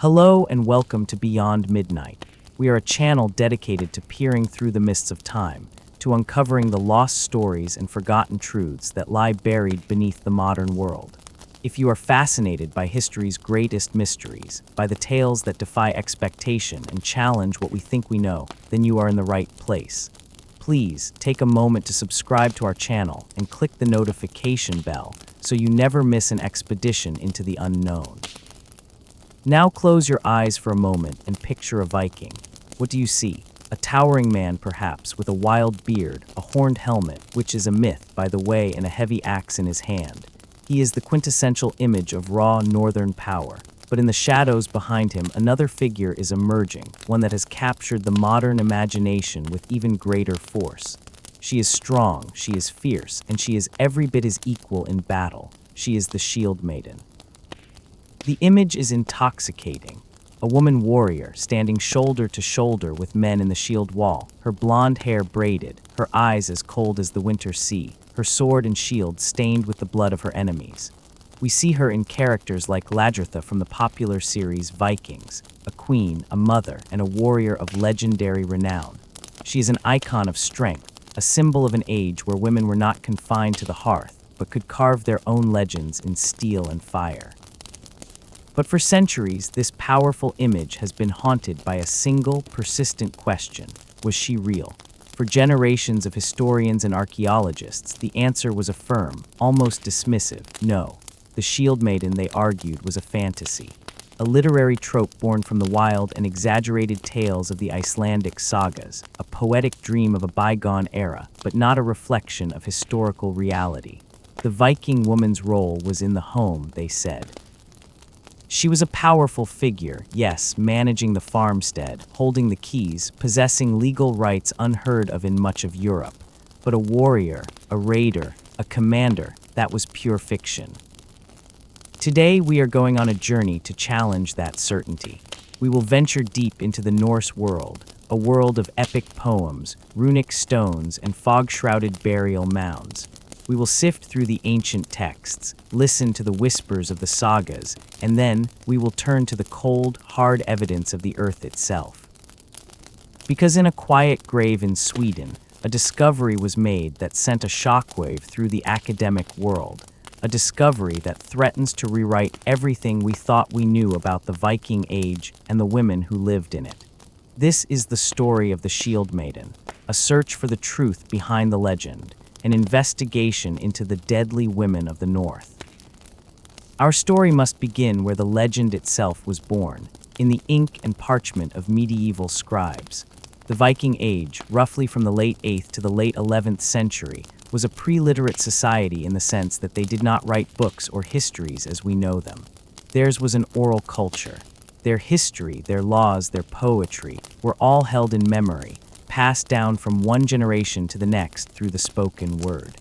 Hello and welcome to Beyond Midnight. We are a channel dedicated to peering through the mists of time, to uncovering the lost stories and forgotten truths that lie buried beneath the modern world. If you are fascinated by history's greatest mysteries, by the tales that defy expectation and challenge what we think we know, then you are in the right place. Please take a moment to subscribe to our channel and click the notification bell so you never miss an expedition into the unknown. Now close your eyes for a moment and picture a Viking. What do you see? A towering man, perhaps, with a wild beard, a horned helmet, which is a myth, by the way, and a heavy axe in his hand. He is the quintessential image of raw northern power. But in the shadows behind him, another figure is emerging, one that has captured the modern imagination with even greater force. She is strong, she is fierce, and she is every bit as equal in battle. She is the Shieldmaiden. The image is intoxicating. A woman warrior standing shoulder to shoulder with men in the shield wall, her blonde hair braided, her eyes as cold as the winter sea, her sword and shield stained with the blood of her enemies. We see her in characters like Lagertha from the popular series Vikings, a queen, a mother, and a warrior of legendary renown. She is an icon of strength, a symbol of an age where women were not confined to the hearth, but could carve their own legends in steel and fire. But for centuries, this powerful image has been haunted by a single, persistent question: was she real? For generations of historians and archaeologists, the answer was a firm, almost dismissive, no. The Shieldmaiden, they argued, was a fantasy, a literary trope born from the wild and exaggerated tales of the Icelandic sagas, a poetic dream of a bygone era, but not a reflection of historical reality. The Viking woman's role was in the home, they said. She was a powerful figure, yes, managing the farmstead, holding the keys, possessing legal rights unheard of in much of Europe. But a warrior, a raider, a commander, that was pure fiction. Today, we are going on a journey to challenge that certainty. We will venture deep into the Norse world, a world of epic poems, runic stones, and fog-shrouded burial mounds. We will sift through the ancient texts, listen to the whispers of the sagas, and then we will turn to the cold, hard evidence of the earth itself. Because in a quiet grave in Sweden, a discovery was made that sent a shockwave through the academic world, a discovery that threatens to rewrite everything we thought we knew about the Viking Age and the women who lived in it. This is the story of the Shieldmaiden, a search for the truth behind the legend, an investigation into the deadly women of the North. Our story must begin where the legend itself was born, in the ink and parchment of medieval scribes. The Viking Age, roughly from the late 8th to the late 11th century, was a pre-literate society in the sense that they did not write books or histories as we know them. Theirs was an oral culture. Their history, their laws, their poetry were all held in memory, passed down from one generation to the next through the spoken word.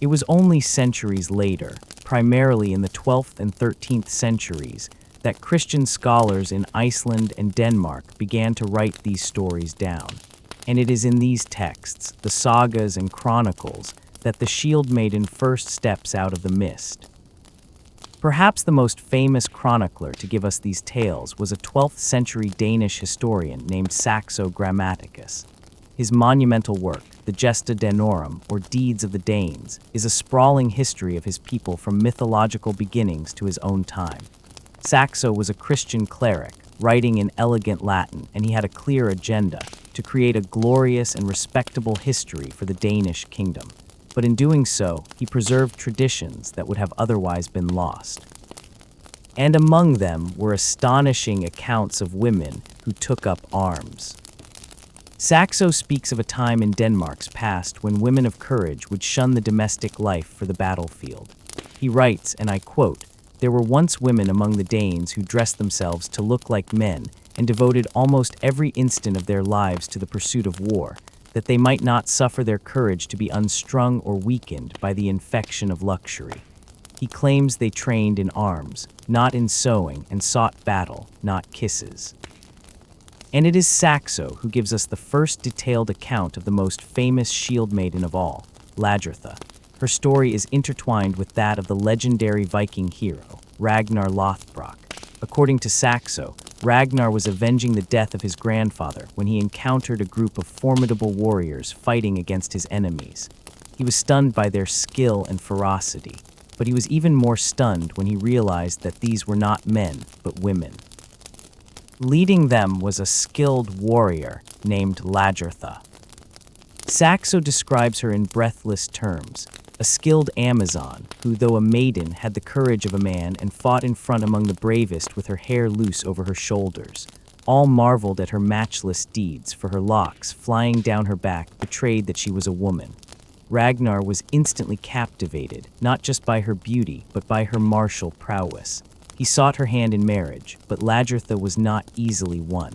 It was only centuries later, primarily in the 12th and 13th centuries, that Christian scholars in Iceland and Denmark began to write these stories down. And it is in these texts, the Sagas and Chronicles, that the Shieldmaiden first steps out of the mist. Perhaps the most famous chronicler to give us these tales was a 12th century Danish historian named Saxo Grammaticus. His monumental work, the Gesta Danorum, or Deeds of the Danes, is a sprawling history of his people from mythological beginnings to his own time. Saxo was a Christian cleric, writing in elegant Latin, and he had a clear agenda: to create a glorious and respectable history for the Danish kingdom. But in doing so, he preserved traditions that would have otherwise been lost. And among them were astonishing accounts of women who took up arms. Saxo speaks of a time in Denmark's past when women of courage would shun the domestic life for the battlefield. He writes, and I quote, "There were once women among the Danes who dressed themselves to look like men and devoted almost every instant of their lives to the pursuit of war, that they might not suffer their courage to be unstrung or weakened by the infection of luxury." He claims they trained in arms, not in sewing, and sought battle, not kisses. And it is Saxo who gives us the first detailed account of the most famous Shieldmaiden of all, Lagertha. Her story is intertwined with that of the legendary Viking hero, Ragnar Lothbrok. According to Saxo, Ragnar was avenging the death of his grandfather when he encountered a group of formidable warriors fighting against his enemies. He was stunned by their skill and ferocity, but he was even more stunned when he realized that these were not men, but women. Leading them was a skilled warrior named Lagertha. Saxo describes her in breathless terms, a skilled Amazon who, though a maiden, had the courage of a man and fought in front among the bravest with her hair loose over her shoulders. All marveled at her matchless deeds, for her locks, flying down her back, betrayed that she was a woman. Ragnar was instantly captivated, not just by her beauty, but by her martial prowess. He sought her hand in marriage, but Lagertha was not easily won.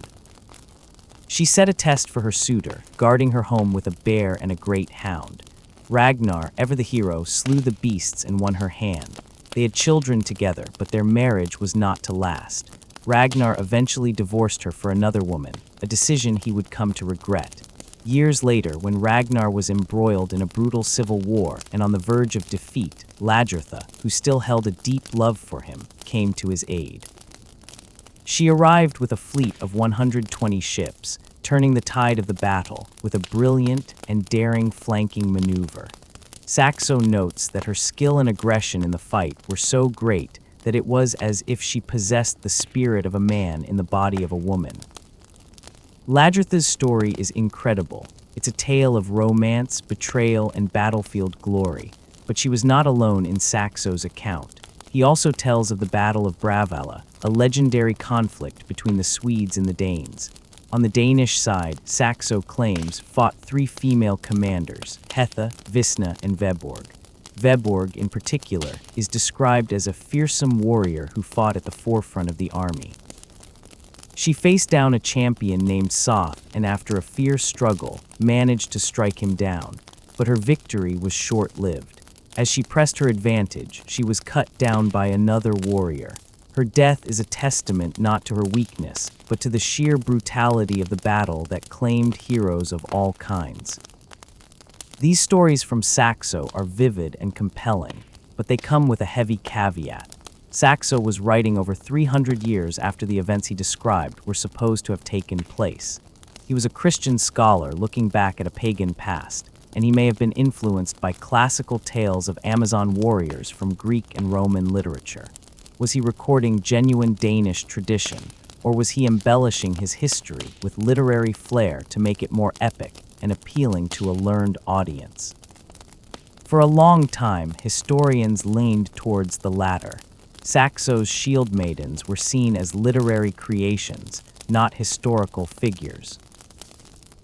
She set a test for her suitor, guarding her home with a bear and a great hound. Ragnar, ever the hero, slew the beasts and won her hand. They had children together, but their marriage was not to last. Ragnar eventually divorced her for another woman, a decision he would come to regret. Years later, when Ragnar was embroiled in a brutal civil war and on the verge of defeat, Lagertha, who still held a deep love for him, came to his aid. She arrived with a fleet of 120 ships, turning the tide of the battle with a brilliant and daring flanking maneuver. Saxo notes that her skill and aggression in the fight were so great that it was as if she possessed the spirit of a man in the body of a woman. Lagertha's story is incredible. It's a tale of romance, betrayal, and battlefield glory. But she was not alone in Saxo's account. He also tells of the Battle of Bravalla, a legendary conflict between the Swedes and the Danes. On the Danish side, Saxo claims fought 3 female commanders, Hetha, Visna, and Veborg. Veborg, in particular, is described as a fearsome warrior who fought at the forefront of the army. She faced down a champion named Soth and after a fierce struggle, managed to strike him down, but her victory was short-lived. As she pressed her advantage, she was cut down by another warrior. Her death is a testament not to her weakness, but to the sheer brutality of the battle that claimed heroes of all kinds. These stories from Saxo are vivid and compelling, but they come with a heavy caveat. Saxo was writing over 300 years after the events he described were supposed to have taken place. He was a Christian scholar looking back at a pagan past, and he may have been influenced by classical tales of Amazon warriors from Greek and Roman literature. Was he recording genuine Danish tradition, or was he embellishing his history with literary flair to make it more epic and appealing to a learned audience? For a long time, historians leaned towards the latter. Saxo's Shieldmaidens were seen as literary creations, not historical figures.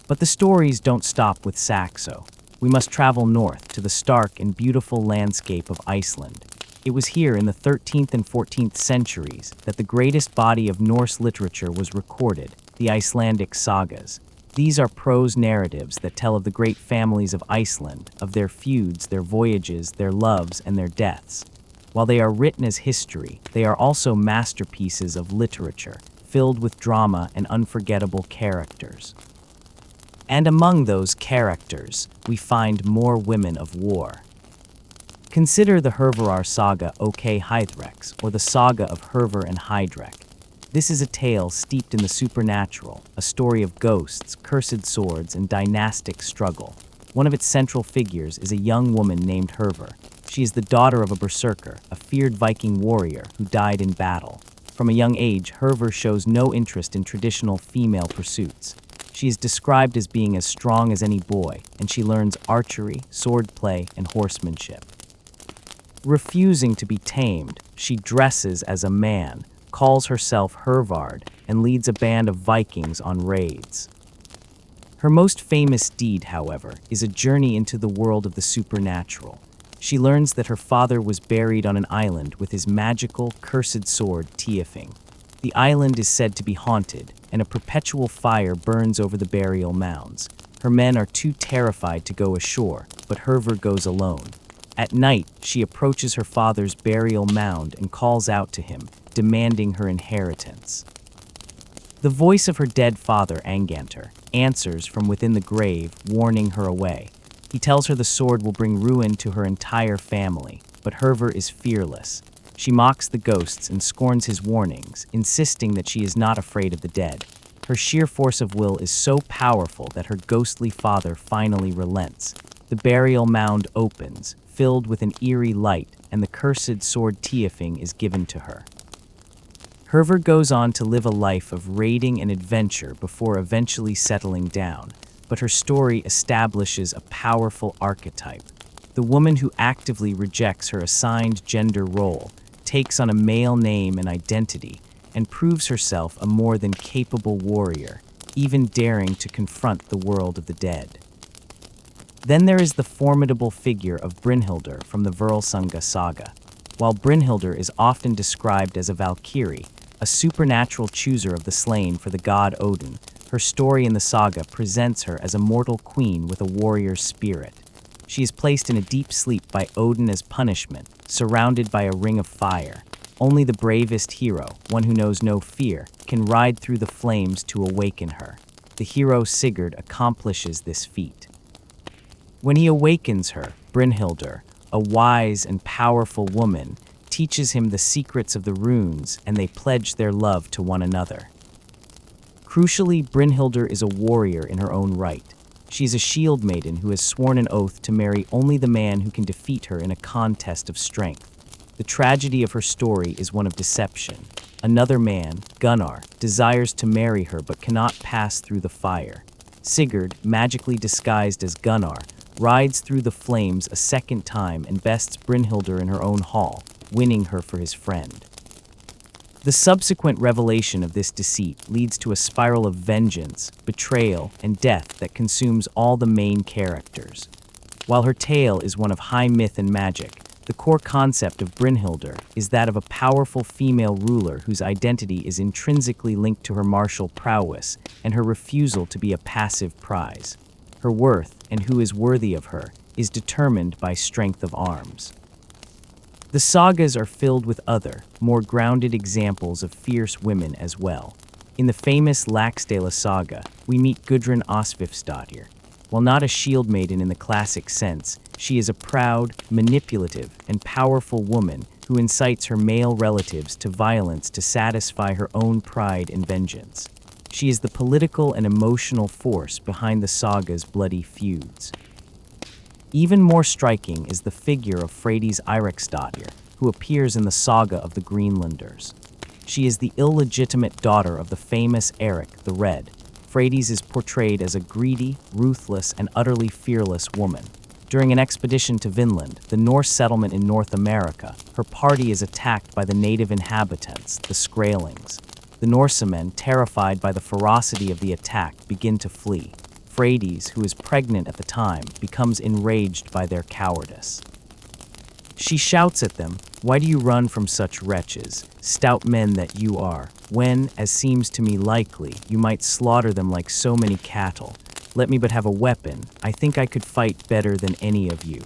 But the stories don't stop with Saxo. We must travel north to the stark and beautiful landscape of Iceland. It was here in the 13th and 14th centuries that the greatest body of Norse literature was recorded, the Icelandic Sagas. These are prose narratives that tell of the great families of Iceland, of their feuds, their voyages, their loves, and their deaths. While they are written as history, they are also masterpieces of literature, filled with drama and unforgettable characters. And among those characters, we find more women of war. Consider the Hervor saga Ok Heidreks, or the saga of Hervor and Heidrek. This is a tale steeped in the supernatural, a story of ghosts, cursed swords, and dynastic struggle. One of its central figures is a young woman named Hervor. She is the daughter of a berserker, a feared Viking warrior who died in battle. From a young age, Hervor shows no interest in traditional female pursuits. She is described as being as strong as any boy, and she learns archery, swordplay, and horsemanship. Refusing to be tamed, she dresses as a man, calls herself Hervard, and leads a band of Vikings on raids. Her most famous deed, however, is a journey into the world of the supernatural. She learns that her father was buried on an island with his magical, cursed sword, Tiefing. The island is said to be haunted, and a perpetual fire burns over the burial mounds. Her men are too terrified to go ashore, but Hervor goes alone. At night, she approaches her father's burial mound and calls out to him, demanding her inheritance. The voice of her dead father, Anganter, answers from within the grave, warning her away. He tells her the sword will bring ruin to her entire family, but Hervor is fearless. She mocks the ghosts and scorns his warnings, insisting that she is not afraid of the dead. Her sheer force of will is so powerful that her ghostly father finally relents. The burial mound opens, filled with an eerie light, and the cursed sword Tiefing is given to her. Hervor goes on to live a life of raiding and adventure before eventually settling down, but her story establishes a powerful archetype. The woman who actively rejects her assigned gender role, takes on a male name and identity, and proves herself a more than capable warrior, even daring to confront the world of the dead. Then there is the formidable figure of Brynhildr from the Völsunga saga. While Brynhildr is often described as a Valkyrie, a supernatural chooser of the slain for the god Odin, her story in the saga presents her as a mortal queen with a warrior's spirit. She is placed in a deep sleep by Odin as punishment, surrounded by a ring of fire. Only the bravest hero, one who knows no fear, can ride through the flames to awaken her. The hero Sigurd accomplishes this feat. When he awakens her, Brynhildr, a wise and powerful woman, teaches him the secrets of the runes, and they pledge their love to one another. Crucially, Brynhildr is a warrior in her own right. She is a shield-maiden who has sworn an oath to marry only the man who can defeat her in a contest of strength. The tragedy of her story is one of deception. Another man, Gunnar, desires to marry her but cannot pass through the fire. Sigurd, magically disguised as Gunnar, rides through the flames a second time and bests Brynhildr in her own hall, winning her for his friend. The subsequent revelation of this deceit leads to a spiral of vengeance, betrayal, and death that consumes all the main characters. While her tale is one of high myth and magic, the core concept of Brynhildr is that of a powerful female ruler whose identity is intrinsically linked to her martial prowess and her refusal to be a passive prize. Her worth, and who is worthy of her, is determined by strength of arms. The sagas are filled with other, more grounded examples of fierce women as well. In the famous Laxdæla saga, we meet Gudrun Osvifsdottir. While not a shield maiden in the classic sense, she is a proud, manipulative, and powerful woman who incites her male relatives to violence to satisfy her own pride and vengeance. She is the political and emotional force behind the saga's bloody feuds. Even more striking is the figure of Freydis Eiriksdottir, who appears in the saga of the Greenlanders. She is the illegitimate daughter of the famous Eric the Red. Freydis is portrayed as a greedy, ruthless, and utterly fearless woman. During an expedition to Vinland, the Norse settlement in North America, her party is attacked by the native inhabitants, the Skrælings. The Norsemen, terrified by the ferocity of the attack, begin to flee. Freydis, who is pregnant at the time, becomes enraged by their cowardice. She shouts at them, "Why do you run from such wretches, stout men that you are, when, as seems to me likely, you might slaughter them like so many cattle? Let me but have a weapon, I think I could fight better than any of you."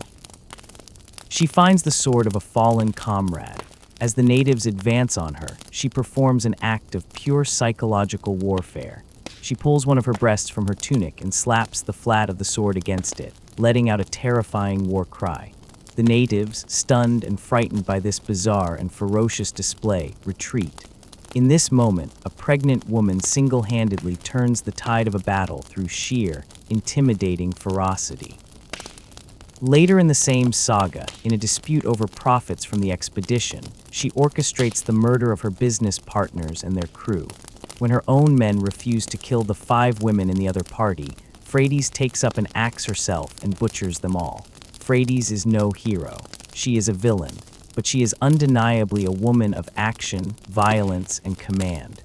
She finds the sword of a fallen comrade. As the natives advance on her, she performs an act of pure psychological warfare. She pulls one of her breasts from her tunic and slaps the flat of the sword against it, letting out a terrifying war cry. The natives, stunned and frightened by this bizarre and ferocious display, retreat. In this moment, a pregnant woman single-handedly turns the tide of a battle through sheer, intimidating ferocity. Later in the same saga, in a dispute over profits from the expedition, she orchestrates the murder of her business partners and their crew. When her own men refuse to kill the 5 women in the other party, Freydis takes up an axe herself and butchers them all. Freydis is no hero. She is a villain, but she is undeniably a woman of action, violence, and command.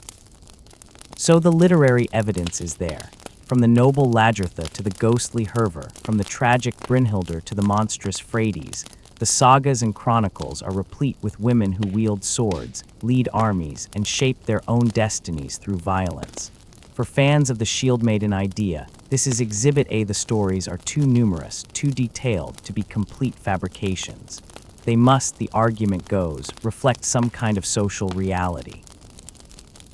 So the literary evidence is there. From the noble Lagertha to the ghostly Hervor, from the tragic Brynhildr to the monstrous Freydis, the sagas and chronicles are replete with women who wield swords, lead armies, and shape their own destinies through violence. For fans of the Shieldmaiden idea, this is Exhibit A. The stories are too numerous, too detailed to be complete fabrications. They must, the argument goes, reflect some kind of social reality.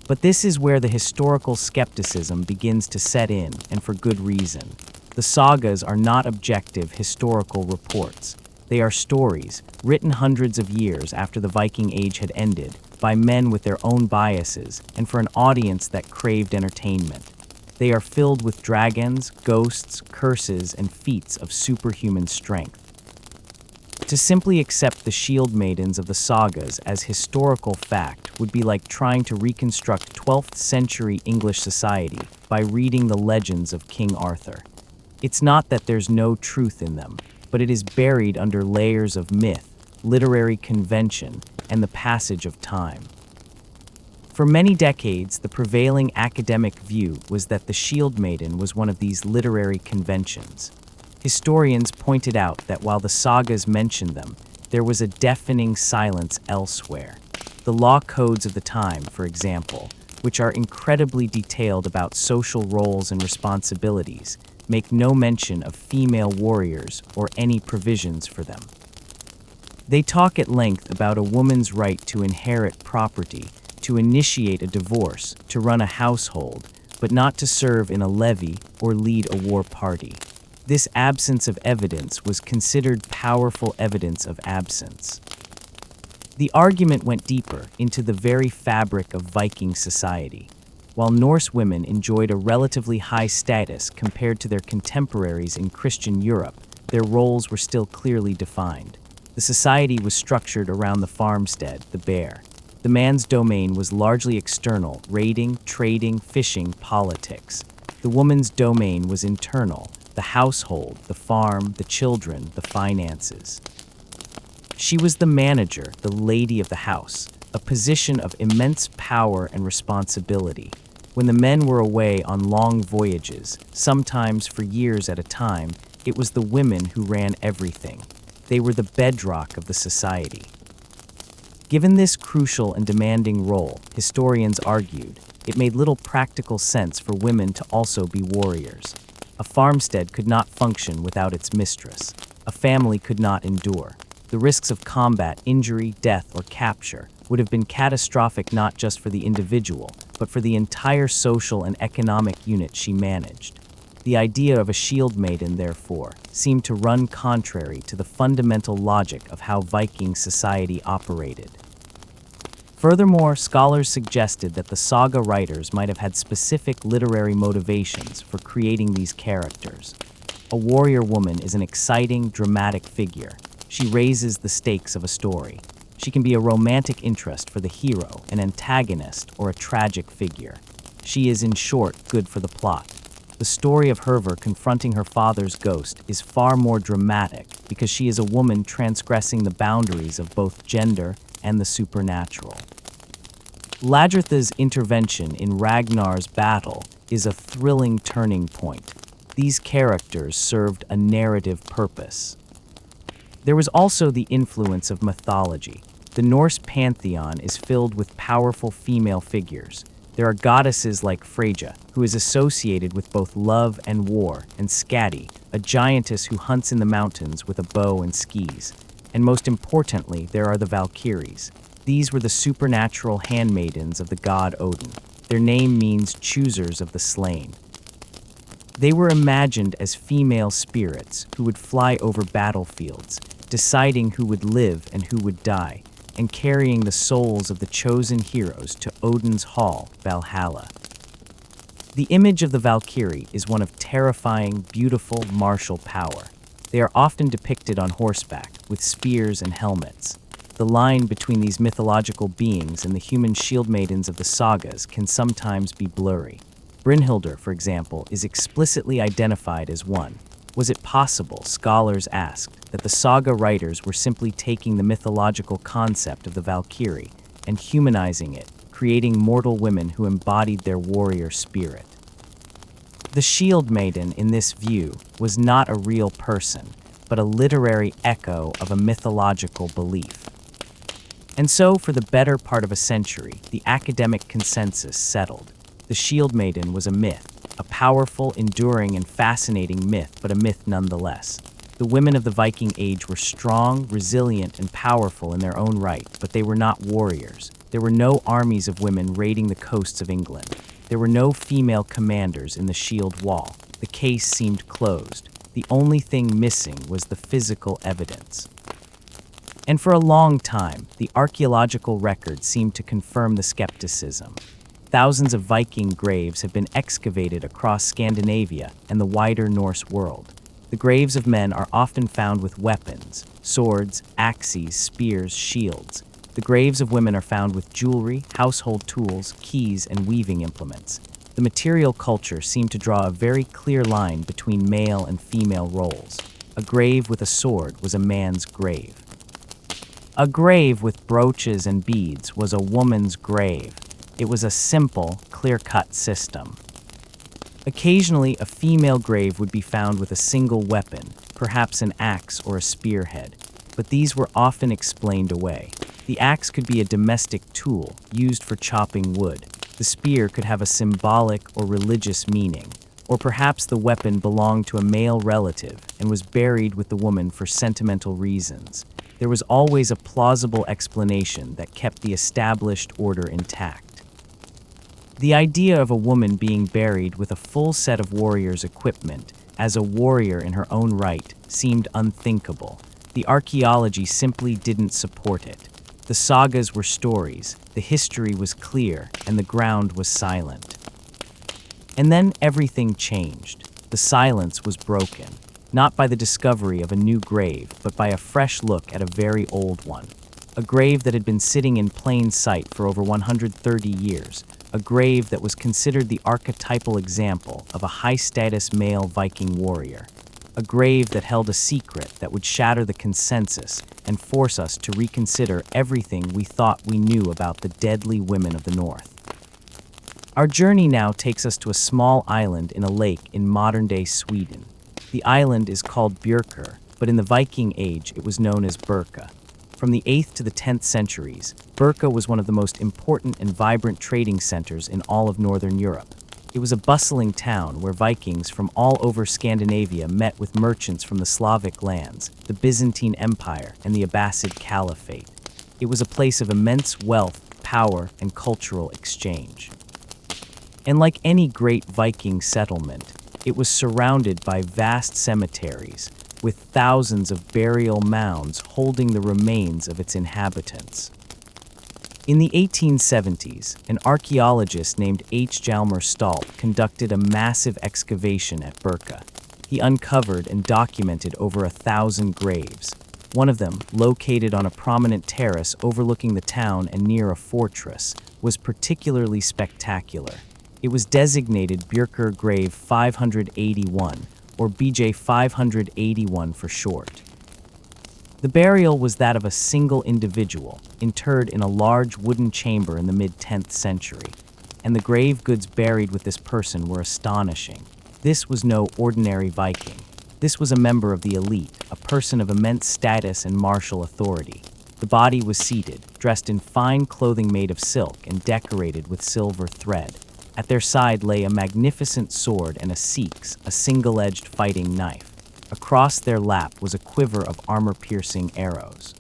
But this is where the historical skepticism begins to set in, and for good reason. The sagas are not objective historical reports. They are stories, written hundreds of years after the Viking Age had ended, by men with their own biases, and for an audience that craved entertainment. They are filled with dragons, ghosts, curses, and feats of superhuman strength. To simply accept the shield maidens of the sagas as historical fact would be like trying to reconstruct 12th century English society by reading the legends of King Arthur. It's not that there's no truth in them, but it is buried under layers of myth, literary convention, and the passage of time. For many decades, the prevailing academic view was that the Shield Maiden was one of these literary conventions. Historians pointed out that while the sagas mentioned them, there was a deafening silence elsewhere. The law codes of the time, for example, which are incredibly detailed about social roles and responsibilities, make no mention of female warriors or any provisions for them. They talk at length about a woman's right to inherit property, to initiate a divorce, to run a household, but not to serve in a levy or lead a war party. This absence of evidence was considered powerful evidence of absence. The argument went deeper into the very fabric of Viking society. While Norse women enjoyed a relatively high status compared to their contemporaries in Christian Europe, their roles were still clearly defined. The society was structured around the farmstead, the bear. The man's domain was largely external, raiding, trading, fishing, politics. The woman's domain was internal, the household, the farm, the children, the finances. She was the manager, the lady of the house, a position of immense power and responsibility. When the men were away on long voyages, sometimes for years at a time, it was the women who ran everything. They were the bedrock of the society. Given this crucial and demanding role, historians argued, it made little practical sense for women to also be warriors. A farmstead could not function without its mistress. A family could not endure. The risks of combat, injury, death, or capture would have been catastrophic not just for the individual, but for the entire social and economic unit she managed. The idea of a shield maiden, therefore, seemed to run contrary to the fundamental logic of how Viking society operated. Furthermore, scholars suggested that the saga writers might have had specific literary motivations for creating these characters. A warrior woman is an exciting, dramatic figure. She raises the stakes of a story. She can be a romantic interest for the hero, an antagonist, or a tragic figure. She is, in short, good for the plot. The story of Hervor confronting her father's ghost is far more dramatic because she is a woman transgressing the boundaries of both gender and the supernatural. Lagertha's intervention in Ragnar's battle is a thrilling turning point. These characters served a narrative purpose. There was also the influence of mythology. The Norse pantheon is filled with powerful female figures. There are goddesses like Freyja, who is associated with both love and war, and Skadi, a giantess who hunts in the mountains with a bow and skis. And most importantly, there are the Valkyries. These were the supernatural handmaidens of the god Odin. Their name means choosers of the slain. They were imagined as female spirits who would fly over battlefields, deciding who would live and who would die, and carrying the souls of the chosen heroes to Odin's hall, Valhalla. The image of the Valkyrie is one of terrifying, beautiful, martial power. They are often depicted on horseback, with spears and helmets. The line between these mythological beings and the human shield maidens of the sagas can sometimes be blurry. Brynhildr, for example, is explicitly identified as one. Was it possible, scholars asked, that the saga writers were simply taking the mythological concept of the Valkyrie and humanizing it, creating mortal women who embodied their warrior spirit? The shield maiden, in this view, was not a real person, but a literary echo of a mythological belief. And so, for the better part of a century, the academic consensus settled. The shield maiden was a myth, a powerful, enduring, and fascinating myth, but a myth nonetheless. The women of the Viking Age were strong, resilient, and powerful in their own right, but they were not warriors. There were no armies of women raiding the coasts of England. There were no female commanders in the shield wall. The case seemed closed. The only thing missing was the physical evidence. And for a long time, the archaeological record seemed to confirm the skepticism. Thousands of Viking graves have been excavated across Scandinavia and the wider Norse world. The graves of men are often found with weapons, swords, axes, spears, shields. The graves of women are found with jewelry, household tools, keys, and weaving implements. The material culture seemed to draw a very clear line between male and female roles. A grave with a sword was a man's grave. A grave with brooches and beads was a woman's grave. It was a simple, clear-cut system. Occasionally, a female grave would be found with a single weapon, perhaps an axe or a spearhead, but these were often explained away. The axe could be a domestic tool used for chopping wood. The spear could have a symbolic or religious meaning, or perhaps the weapon belonged to a male relative and was buried with the woman for sentimental reasons. There was always a plausible explanation that kept the established order intact. The idea of a woman being buried with a full set of warriors' equipment, as a warrior in her own right, seemed unthinkable. The archaeology simply didn't support it. The sagas were stories, the history was clear, and the ground was silent. And then everything changed. The silence was broken, not by the discovery of a new grave, but by a fresh look at a very old one. A grave that had been sitting in plain sight for over 130 years. A grave that was considered the archetypal example of a high-status male Viking warrior. A grave that held a secret that would shatter the consensus and force us to reconsider everything we thought we knew about the deadly women of the North. Our journey now takes us to a small island in a lake in modern-day Sweden. The island is called Birka, but in the Viking Age it was known as Birka. From the 8th to the 10th centuries, Birka was one of the most important and vibrant trading centers in all of Northern Europe. It was a bustling town where Vikings from all over Scandinavia met with merchants from the Slavic lands, the Byzantine Empire, and the Abbasid Caliphate. It was a place of immense wealth, power, and cultural exchange. And like any great Viking settlement, it was surrounded by vast cemeteries, with thousands of burial mounds holding the remains of its inhabitants. In the 1870s, an archaeologist named H. Hjalmar Stalp conducted a massive excavation at Birka. He uncovered and documented over 1,000 graves. One of them, located on a prominent terrace overlooking the town and near a fortress, was particularly spectacular. It was designated Birka Grave 581, or BJ 581 for short. The burial was that of a single individual, interred in a large wooden chamber in the mid-10th century, and the grave goods buried with this person were astonishing. This was no ordinary Viking. This was a member of the elite, a person of immense status and martial authority. The body was seated, dressed in fine clothing made of silk and decorated with silver thread. At their side lay a magnificent sword and a seax, a single-edged fighting knife. Across their lap was a quiver of armor-piercing arrows.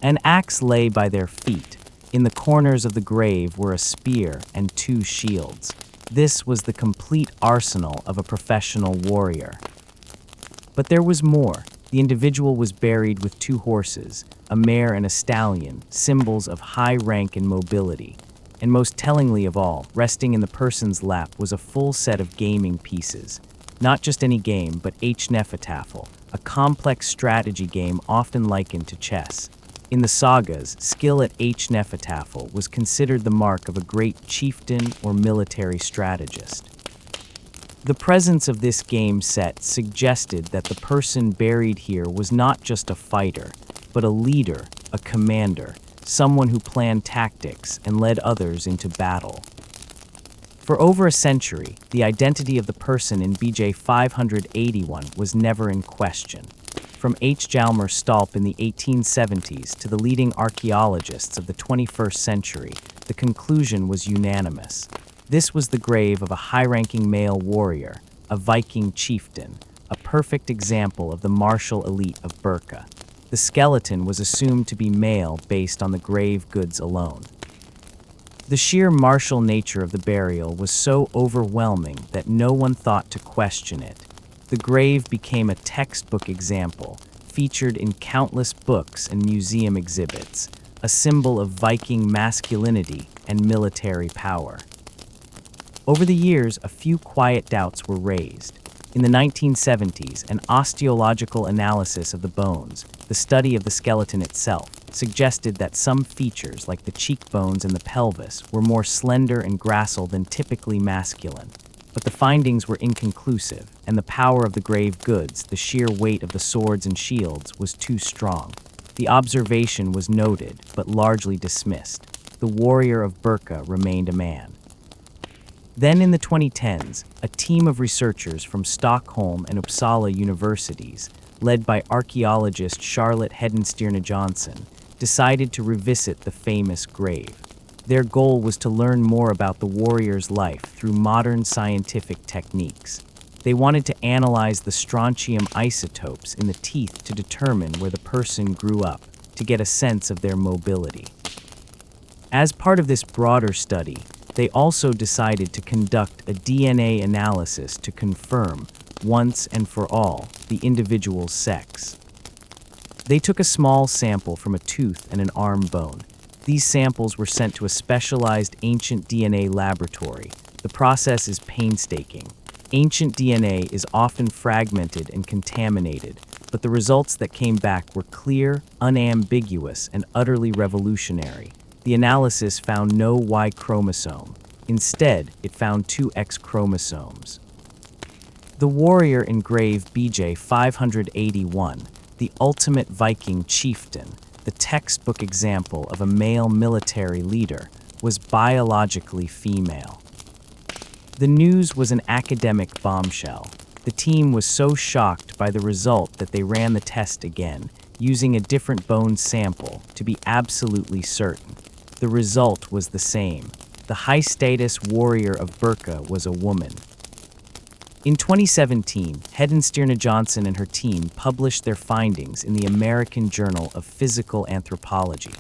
An axe lay by their feet. In the corners of the grave were a spear and 2 shields. This was the complete arsenal of a professional warrior. But there was more. The individual was buried with 2 horses, a mare and a stallion, symbols of high rank and mobility. And most tellingly of all, resting in the person's lap was a full set of gaming pieces. Not just any game, but H-Nefatafel, a complex strategy game often likened to chess. In the sagas, skill at H-Nefatafel was considered the mark of a great chieftain or military strategist. The presence of this game set suggested that the person buried here was not just a fighter, but a leader, a commander, someone who planned tactics and led others into battle. For over a century, the identity of the person in BJ 581 was never in question. From H. Hjalmar Stalp in the 1870s to the leading archaeologists of the 21st century, the conclusion was unanimous. This was the grave of a high-ranking male warrior, a Viking chieftain, a perfect example of the martial elite of Birka. The skeleton was assumed to be male based on the grave goods alone. The sheer martial nature of the burial was so overwhelming that no one thought to question it. The grave became a textbook example, featured in countless books and museum exhibits, a symbol of Viking masculinity and military power. Over the years, a few quiet doubts were raised. In the 1970s, an osteological analysis of the bones, the study of the skeleton itself, suggested that some features, like the cheekbones and the pelvis, were more slender and gracile than typically masculine. But the findings were inconclusive, and the power of the grave goods, the sheer weight of the swords and shields, was too strong. The observation was noted, but largely dismissed. The warrior of Birka remained a man. Then in the 2010s, a team of researchers from Stockholm and Uppsala universities, led by archaeologist Charlotte Hedenstierna Johnson, decided to revisit the famous grave. Their goal was to learn more about the warrior's life through modern scientific techniques. They wanted to analyze the strontium isotopes in the teeth to determine where the person grew up, to get a sense of their mobility. As part of this broader study, they also decided to conduct a DNA analysis to confirm, once and for all, the individual's sex. They took a small sample from a tooth and an arm bone. These samples were sent to a specialized ancient DNA laboratory. The process is painstaking. Ancient DNA is often fragmented and contaminated, but the results that came back were clear, unambiguous, and utterly revolutionary. The analysis found no Y chromosome. Instead, it found two X chromosomes. The warrior in grave BJ 581, the ultimate Viking chieftain, the textbook example of a male military leader, was biologically female. The news was an academic bombshell. The team was so shocked by the result that they ran the test again, using a different bone sample to be absolutely certain. The result was the same. The high-status warrior of Birka was a woman. In 2017, Hedenstierna Johnson and her team published their findings in the American Journal of Physical Anthropology.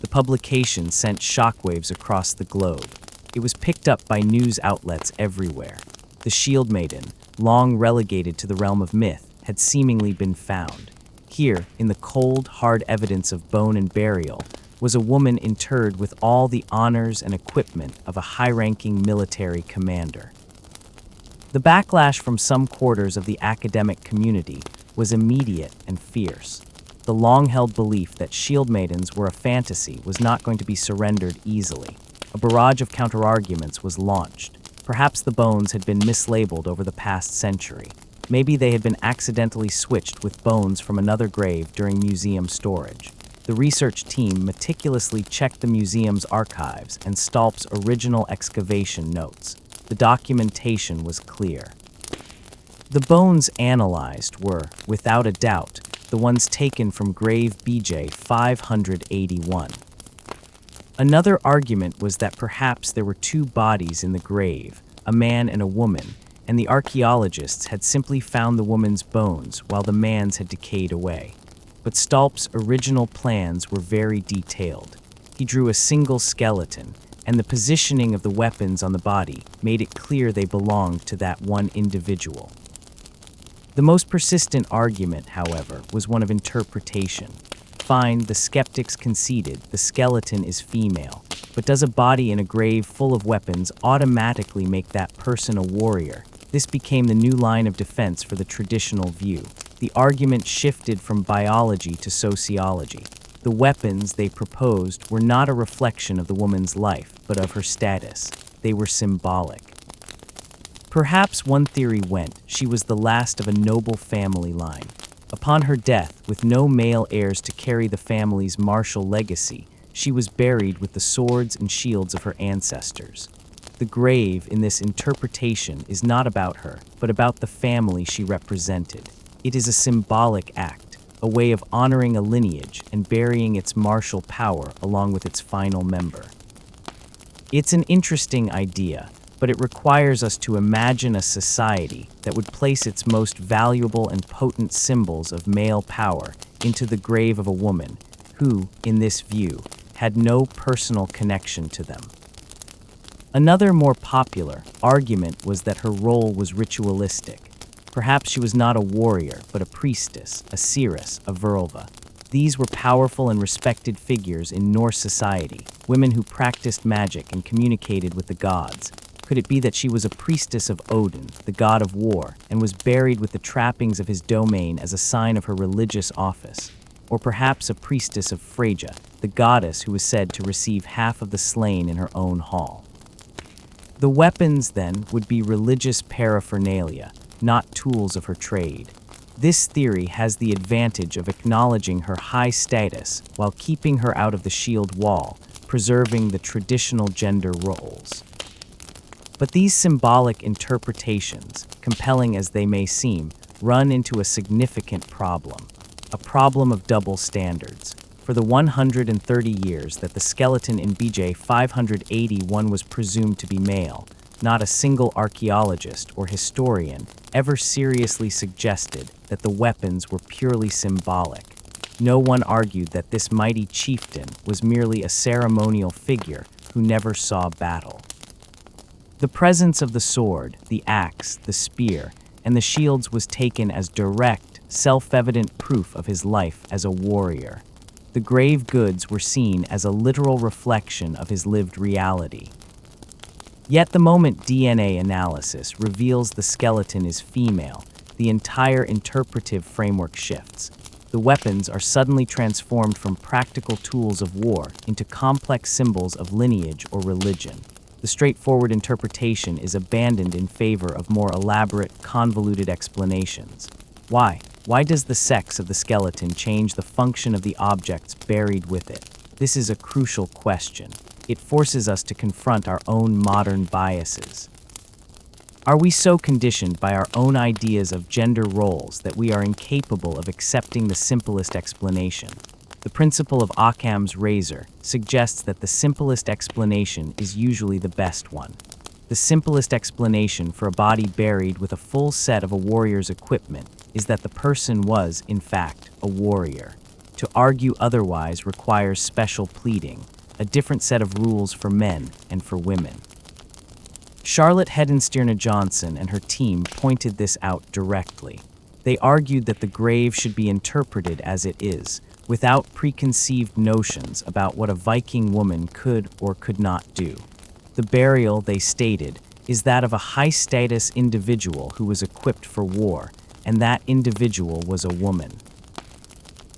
The publication sent shockwaves across the globe. It was picked up by news outlets everywhere. The Shieldmaiden, long relegated to the realm of myth, had seemingly been found. Here, in the cold, hard evidence of bone and burial, was a woman interred with all the honors and equipment of a high-ranking military commander. The backlash from some quarters of the academic community was immediate and fierce. The long-held belief that shield maidens were a fantasy was not going to be surrendered easily. A barrage of counterarguments was launched. Perhaps the bones had been mislabeled over the past century. Maybe they had been accidentally switched with bones from another grave during museum storage. The research team meticulously checked the museum's archives and Stolp's original excavation notes. The documentation was clear. The bones analyzed were, without a doubt, the ones taken from grave BJ 581. Another argument was that perhaps there were two bodies in the grave, a man and a woman, and the archaeologists had simply found the woman's bones while the man's had decayed away. But Stolp's original plans were very detailed. He drew a single skeleton, and the positioning of the weapons on the body made it clear they belonged to that one individual. The most persistent argument, however, was one of interpretation. Fine, the skeptics conceded the skeleton is female, but does a body in a grave full of weapons automatically make that person a warrior? This became the new line of defense for the traditional view. The argument shifted from biology to sociology. The weapons they proposed were not a reflection of the woman's life, but of her status. They were symbolic. Perhaps one theory went, she was the last of a noble family line. Upon her death, with no male heirs to carry the family's martial legacy, she was buried with the swords and shields of her ancestors. The grave in this interpretation is not about her, but about the family she represented. It is a symbolic act, a way of honoring a lineage and burying its martial power along with its final member. It's an interesting idea, but it requires us to imagine a society that would place its most valuable and potent symbols of male power into the grave of a woman who, in this view, had no personal connection to them. Another more popular argument was that her role was ritualistic. Perhaps she was not a warrior, but a priestess, a seeress, a verlva. These were powerful and respected figures in Norse society, women who practiced magic and communicated with the gods. Could it be that she was a priestess of Odin, the god of war, and was buried with the trappings of his domain as a sign of her religious office? Or perhaps a priestess of Freyja, the goddess who was said to receive half of the slain in her own hall? The weapons, then, would be religious paraphernalia, not tools of her trade. This theory has the advantage of acknowledging her high status while keeping her out of the shield wall, preserving the traditional gender roles. But these symbolic interpretations, compelling as they may seem, run into a significant problem, a problem of double standards. For the 130 years that the skeleton in BJ 581 was presumed to be male, not a single archaeologist or historian ever seriously suggested that the weapons were purely symbolic. No one argued that this mighty chieftain was merely a ceremonial figure who never saw battle. The presence of the sword, the axe, the spear, and the shields was taken as direct, self-evident proof of his life as a warrior. The grave goods were seen as a literal reflection of his lived reality. Yet the moment DNA analysis reveals the skeleton is female, the entire interpretive framework shifts. The weapons are suddenly transformed from practical tools of war into complex symbols of lineage or religion. The straightforward interpretation is abandoned in favor of more elaborate, convoluted explanations. Why? Why does the sex of the skeleton change the function of the objects buried with it? This is a crucial question. It forces us to confront our own modern biases. Are we so conditioned by our own ideas of gender roles that we are incapable of accepting the simplest explanation? The principle of Occam's razor suggests that the simplest explanation is usually the best one. The simplest explanation for a body buried with a full set of a warrior's equipment is that the person was, in fact, a warrior. To argue otherwise requires special pleading, a different set of rules for men and for women. Charlotte Hedenstierna Johnson and her team pointed this out directly. They argued that the grave should be interpreted as it is, without preconceived notions about what a Viking woman could or could not do. The burial, they stated, is that of a high-status individual who was equipped for war, and that individual was a woman.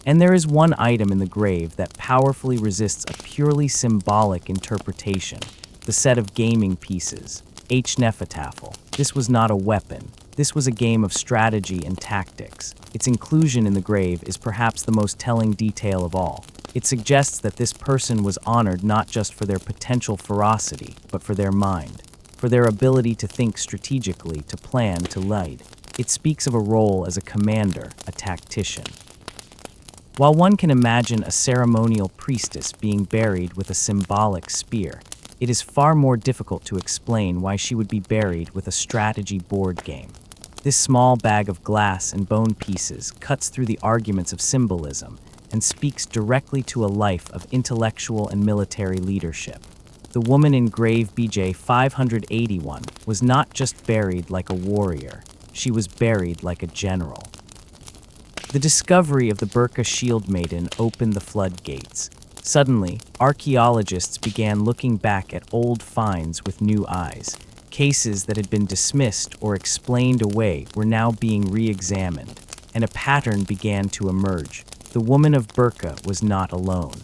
And there is one item in the grave that powerfully resists a purely symbolic interpretation, the set of gaming pieces, H. Nefertafel. This was not a weapon. This was a game of strategy and tactics. Its inclusion in the grave is perhaps the most telling detail of all. It suggests that this person was honored not just for their potential ferocity, but for their mind, for their ability to think strategically, to plan, to lead. It speaks of a role as a commander, a tactician. While one can imagine a ceremonial priestess being buried with a symbolic spear, it is far more difficult to explain why she would be buried with a strategy board game. This small bag of glass and bone pieces cuts through the arguments of symbolism and speaks directly to a life of intellectual and military leadership. The woman in grave BJ 581 was not just buried like a warrior, she was buried like a general. The discovery of the Birka Shieldmaiden opened the floodgates. Suddenly, archaeologists began looking back at old finds with new eyes. Cases that had been dismissed or explained away were now being re-examined, and a pattern began to emerge. The woman of Birka was not alone.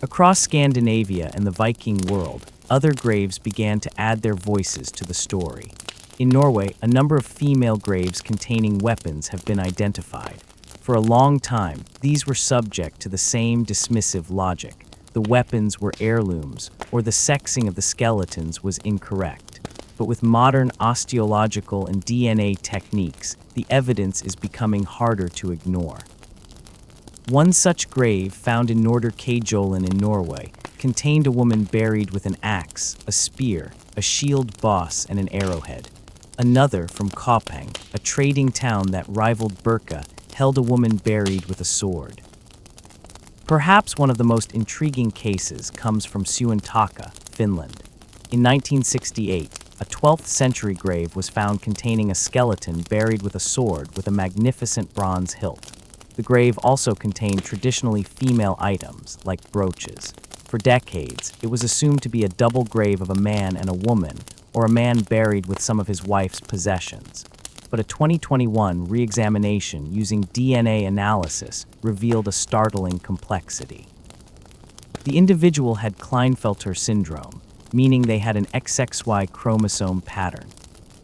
Across Scandinavia and the Viking world, other graves began to add their voices to the story. In Norway, a number of female graves containing weapons have been identified. For a long time, these were subject to the same dismissive logic. The weapons were heirlooms, or the sexing of the skeletons was incorrect. But with modern osteological and DNA techniques, the evidence is becoming harder to ignore. One such grave, found in Nordre Kajolin in Norway, contained a woman buried with an axe, a spear, a shield boss, and an arrowhead. Another, from Kopang, a trading town that rivaled Birka, held a woman buried with a sword. Perhaps one of the most intriguing cases comes from Suuntaka, Finland. In 1968, a 12th century grave was found containing a skeleton buried with a sword with a magnificent bronze hilt. The grave also contained traditionally female items, like brooches. For decades, it was assumed to be a double grave of a man and a woman, or a man buried with some of his wife's possessions. But a 2021 re-examination using DNA analysis revealed a startling complexity. The individual had Klinefelter syndrome, meaning they had an XXY chromosome pattern.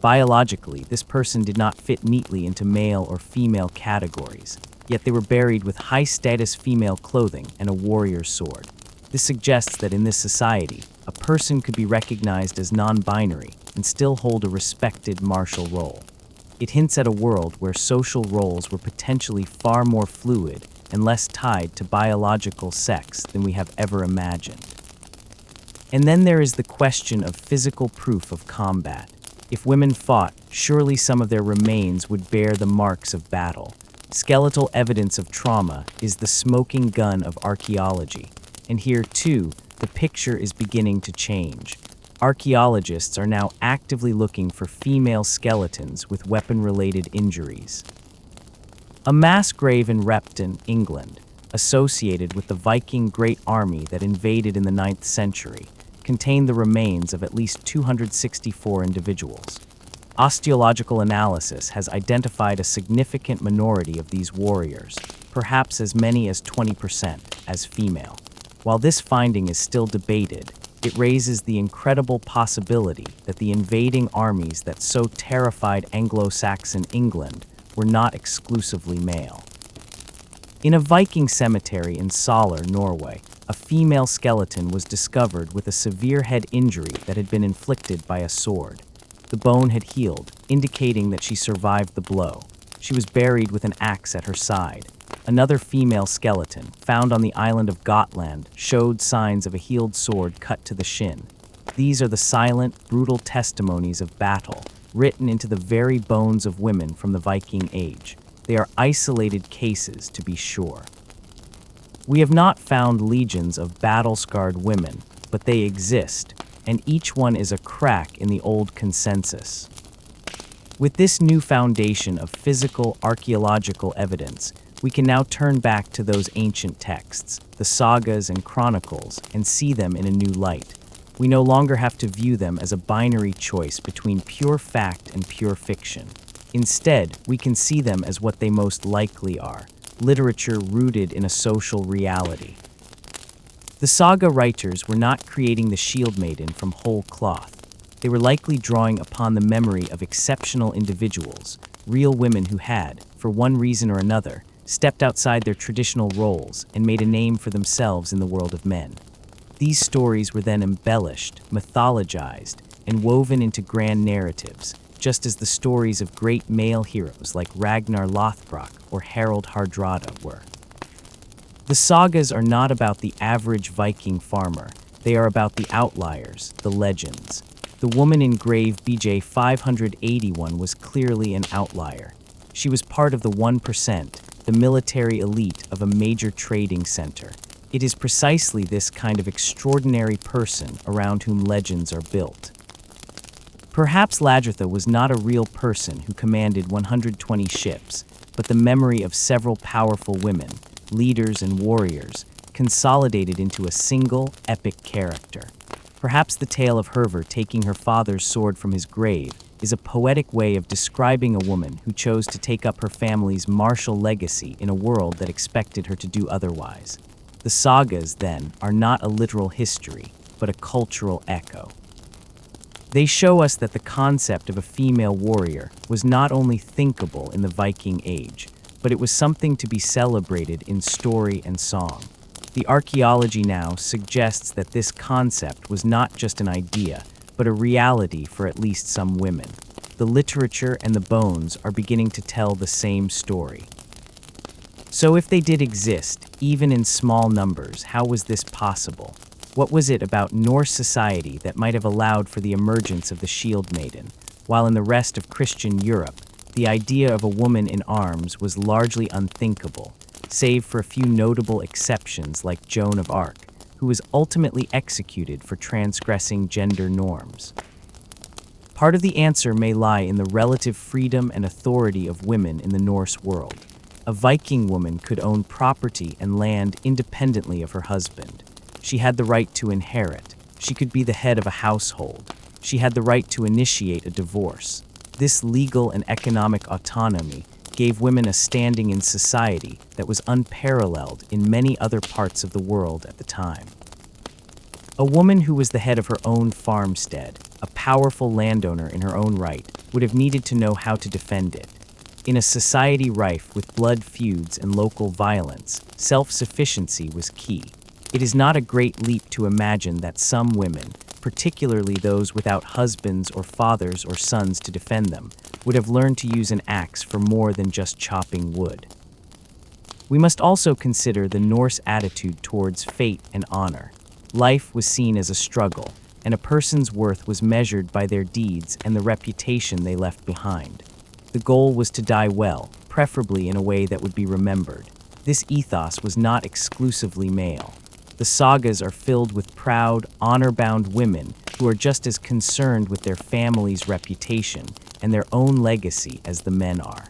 Biologically, this person did not fit neatly into male or female categories, yet they were buried with high-status female clothing and a warrior's sword. This suggests that in this society, a person could be recognized as non-binary and still hold a respected martial role. It hints at a world where social roles were potentially far more fluid and less tied to biological sex than we have ever imagined. And then there is the question of physical proof of combat. If women fought, surely some of their remains would bear the marks of battle. Skeletal evidence of trauma is the smoking gun of archaeology. And here, too, the picture is beginning to change. Archaeologists are now actively looking for female skeletons with weapon-related injuries. A mass grave in Repton, England, associated with the Viking Great Army that invaded in the 9th century, contained the remains of at least 264 individuals. Osteological analysis has identified a significant minority of these warriors, perhaps as many as 20%, as female. While this finding is still debated, it raises the incredible possibility that the invading armies that so terrified Anglo-Saxon England were not exclusively male. In a Viking cemetery in Solar, Norway, a female skeleton was discovered with a severe head injury that had been inflicted by a sword. The bone had healed, indicating that she survived the blow. She was buried with an axe at her side. Another female skeleton, found on the island of Gotland, showed signs of a healed sword cut to the shin. These are the silent, brutal testimonies of battle, written into the very bones of women from the Viking Age. They are isolated cases, to be sure. We have not found legions of battle-scarred women, but they exist, and each one is a crack in the old consensus. With this new foundation of physical archaeological evidence, we can now turn back to those ancient texts, the Sagas and Chronicles, and see them in a new light. We no longer have to view them as a binary choice between pure fact and pure fiction. Instead, we can see them as what they most likely are, literature rooted in a social reality. The saga writers were not creating the Shieldmaiden from whole cloth. They were likely drawing upon the memory of exceptional individuals, real women who had, for one reason or another, stepped outside their traditional roles and made a name for themselves in the world of men. These stories were then embellished, mythologized, and woven into grand narratives, just as the stories of great male heroes like Ragnar Lothbrok or Harald Hardrada were. The sagas are not about the average Viking farmer. They are about the outliers, the legends. The woman in grave BJ 581 was clearly an outlier. She was part of the 1%, the military elite of a major trading center. It is precisely this kind of extraordinary person around whom legends are built. Perhaps Lagertha was not a real person who commanded 120 ships, but the memory of several powerful women, leaders and warriors, consolidated into a single, epic character. Perhaps the tale of Hervor taking her father's sword from his grave is a poetic way of describing a woman who chose to take up her family's martial legacy in a world that expected her to do otherwise. The sagas, then, are not a literal history, but a cultural echo. They show us that the concept of a female warrior was not only thinkable in the Viking Age, but it was something to be celebrated in story and song. The archaeology now suggests that this concept was not just an idea, but a reality for at least some women. The literature and the bones are beginning to tell the same story. So if they did exist, even in small numbers, how was this possible? What was it about Norse society that might have allowed for the emergence of the Shieldmaiden, while in the rest of Christian Europe, the idea of a woman in arms was largely unthinkable, save for a few notable exceptions like Joan of Arc, who was ultimately executed for transgressing gender norms. Part of the answer may lie in the relative freedom and authority of women in the Norse world. A Viking woman could own property and land independently of her husband. She had the right to inherit. She could be the head of a household. She had the right to initiate a divorce. This legal and economic autonomy gave women a standing in society that was unparalleled in many other parts of the world at the time. A woman who was the head of her own farmstead, a powerful landowner in her own right, would have needed to know how to defend it. In a society rife with blood feuds and local violence, self-sufficiency was key. It is not a great leap to imagine that some women, particularly those without husbands or fathers or sons to defend them, would have learned to use an axe for more than just chopping wood. We must also consider the Norse attitude towards fate and honor. Life was seen as a struggle, and a person's worth was measured by their deeds and the reputation they left behind. The goal was to die well, preferably in a way that would be remembered. This ethos was not exclusively male. The sagas are filled with proud, honor-bound women who are just as concerned with their family's reputation and their own legacy as the men are.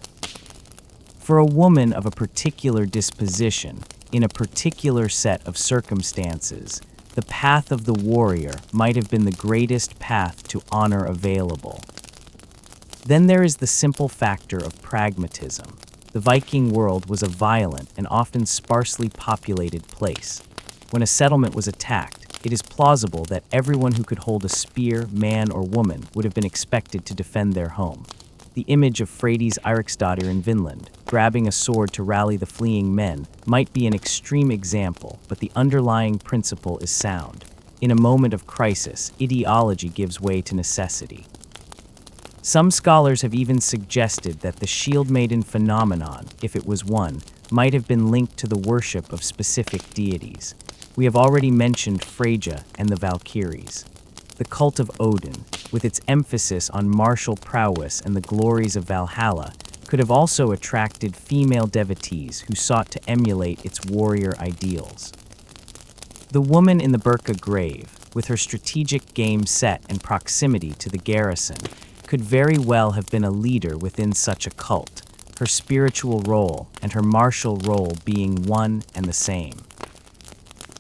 For a woman of a particular disposition, in a particular set of circumstances, the path of the warrior might have been the greatest path to honor available. Then there is the simple factor of pragmatism. The Viking world was a violent and often sparsely populated place. When a settlement was attacked, it is plausible that everyone who could hold a spear, man or woman, would have been expected to defend their home. The image of Freydis Eiríksdóttir in Vinland, grabbing a sword to rally the fleeing men, might be an extreme example, but the underlying principle is sound. In a moment of crisis, ideology gives way to necessity. Some scholars have even suggested that the Shieldmaiden phenomenon, if it was one, might have been linked to the worship of specific deities. We have already mentioned Freyja and the Valkyries. The cult of Odin, with its emphasis on martial prowess and the glories of Valhalla, could have also attracted female devotees who sought to emulate its warrior ideals. The woman in the Birka grave, with her strategic game set and proximity to the garrison, could very well have been a leader within such a cult, her spiritual role and her martial role being one and the same.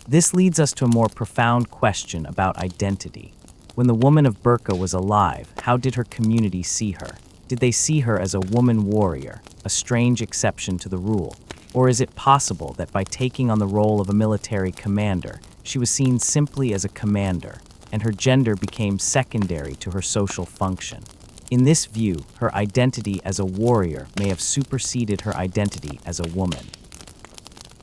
This leads us to a more profound question about identity. When the woman of Birka was alive, how did her community see her? Did they see her as a woman warrior, a strange exception to the rule? Or is it possible that by taking on the role of a military commander, she was seen simply as a commander, and her gender became secondary to her social function? In this view, her identity as a warrior may have superseded her identity as a woman.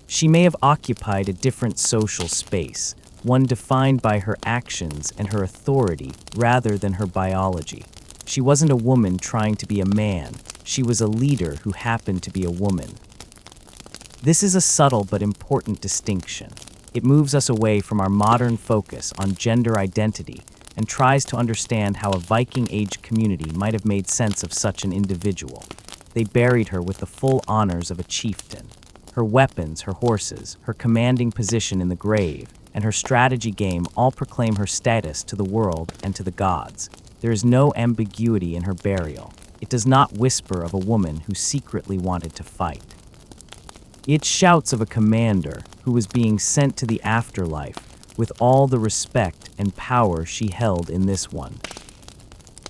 She may have occupied a different social space, one defined by her actions and her authority rather than her biology. She wasn't a woman trying to be a man, she was a leader who happened to be a woman. This is a subtle but important distinction. It moves us away from our modern focus on gender identity and tries to understand how a Viking Age community might have made sense of such an individual. They buried her with the full honors of a chieftain. Her weapons, her horses, her commanding position in the grave, and her strategy game all proclaim her status to the world and to the gods. There is no ambiguity in her burial. It does not whisper of a woman who secretly wanted to fight. It shouts of a commander who was being sent to the afterlife with all the respect and power she held in this one.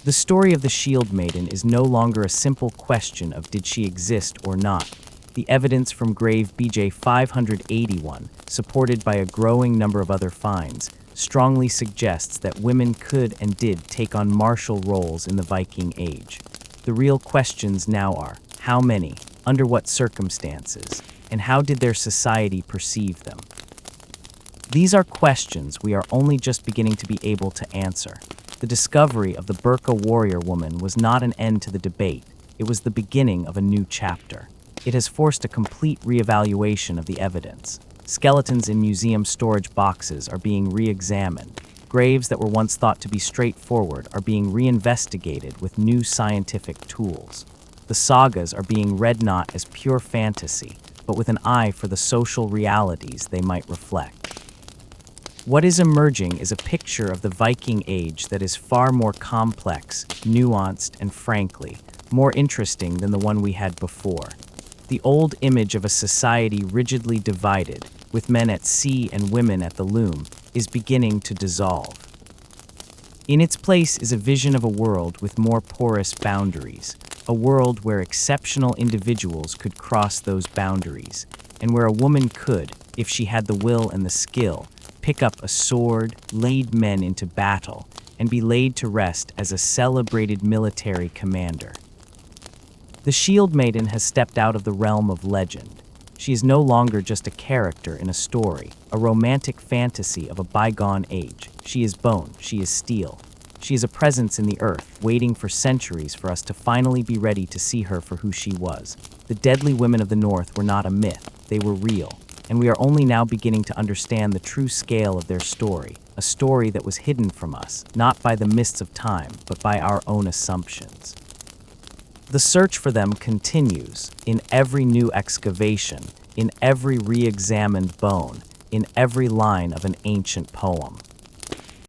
The story of the Shieldmaiden is no longer a simple question of did she exist or not. The evidence from grave BJ 581, supported by a growing number of other finds, strongly suggests that women could and did take on martial roles in the Viking Age. The real questions now are, how many, under what circumstances, and how did their society perceive them? These are questions we are only just beginning to be able to answer. The discovery of the Birka warrior woman was not an end to the debate, it was the beginning of a new chapter. It has forced a complete reevaluation of the evidence. Skeletons in museum storage boxes are being re-examined. Graves that were once thought to be straightforward are being reinvestigated with new scientific tools. The sagas are being read not as pure fantasy, but with an eye for the social realities they might reflect. What is emerging is a picture of the Viking Age that is far more complex, nuanced, and frankly, more interesting than the one we had before. The old image of a society rigidly divided, with men at sea and women at the loom, is beginning to dissolve. In its place is a vision of a world with more porous boundaries, a world where exceptional individuals could cross those boundaries, and where a woman could, if she had the will and the skill, pick up a sword, lead men into battle, and be laid to rest as a celebrated military commander. The Shieldmaiden has stepped out of the realm of legend. She is no longer just a character in a story, a romantic fantasy of a bygone age. She is bone, she is steel. She is a presence in the earth, waiting for centuries for us to finally be ready to see her for who she was. The deadly women of the North were not a myth, they were real, and we are only now beginning to understand the true scale of their story, a story that was hidden from us, not by the mists of time, but by our own assumptions. The search for them continues, in every new excavation, in every re-examined bone, in every line of an ancient poem.